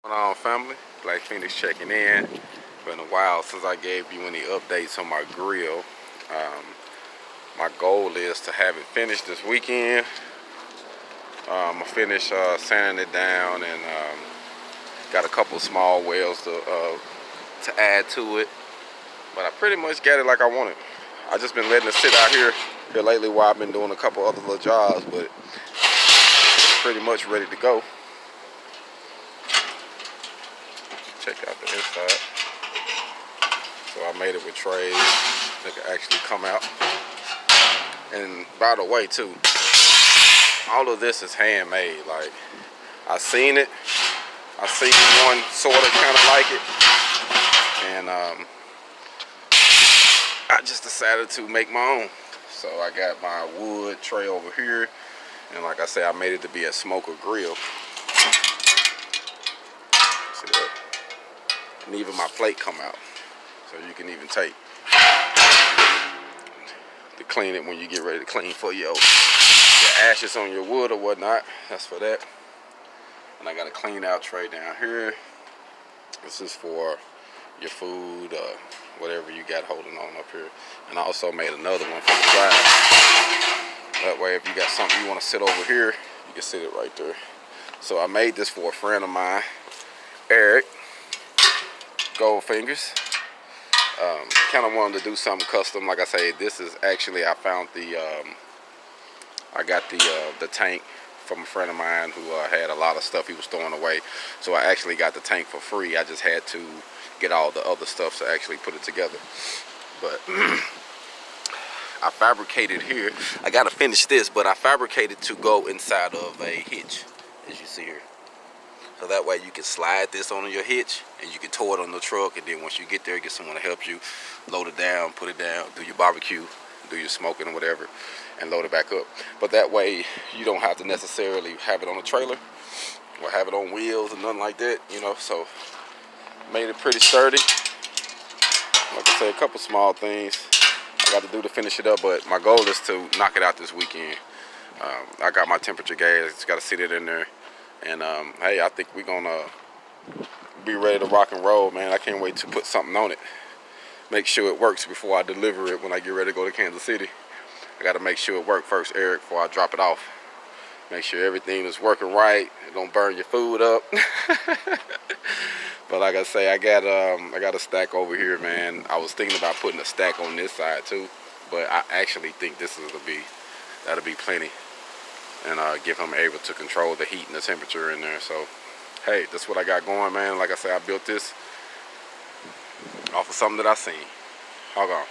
What's going on, family? Black Phoenix checking in. Been a while since I gave you any updates on my grill. My goal is to have it finished this weekend. I'm gonna finish sanding it down and got a couple small wells to add to it. But I pretty much got it like I want it. I just been letting it sit out here lately while I've been doing a couple other little jobs, but it's pretty much ready to go. Check out the inside. So I made it with trays that can actually come out. And by the way too, all of this is handmade. Like, I seen it. I seen one sort of kind of like it. And I just decided to make my own. So I got my wood tray over here. And like I said, I made it to be a smoker grill. See that? And even my plate come out. So you can even take to clean it when you get ready to clean for your ashes on your wood or whatnot. That's for that. And I got a clean out tray down here. This is for your food, whatever you got holding on up here. And I also made another one for the side. That way if you got something you want to sit over here, you can sit it right there. So I made this for a friend of mine, Eric Goldfingers. Kind of wanted to do something custom. Like I say, this is actually, I found I got the tank from a friend of mine who had a lot of stuff he was throwing away. So I actually got the tank for free. I just had to get all the other stuff to actually put it together. But I fabricated here. I gotta finish this, but I fabricated to go inside of a hitch, as you see here. So that way you can slide this on your hitch and you can tow it on the truck, and then once you get there, get someone to help you load it down, put it down, do your barbecue, do your smoking or whatever, and load it back up. But that way you don't have to necessarily have it on a trailer or have it on wheels and nothing like that, you know. So made it pretty sturdy. Like I say, a couple small things I got to do to finish it up, but my goal is to knock it out this weekend. I got my temperature gauge, just got to sit it in there. And hey, I think we're gonna be ready to rock and roll, man. I can't wait to put something on it. Make sure it works before I deliver it when I get ready to go to Kansas City. I gotta make sure it works first, Eric, before I drop it off. Make sure everything is working right. It don't burn your food up. But like I say, I got a stack over here, man. I was thinking about putting a stack on this side too, but I actually think that'll be plenty. And give him able to control the heat and the temperature in there. So hey, that's what I got going, man. Like I said, I built this off of something that I seen. Hold on.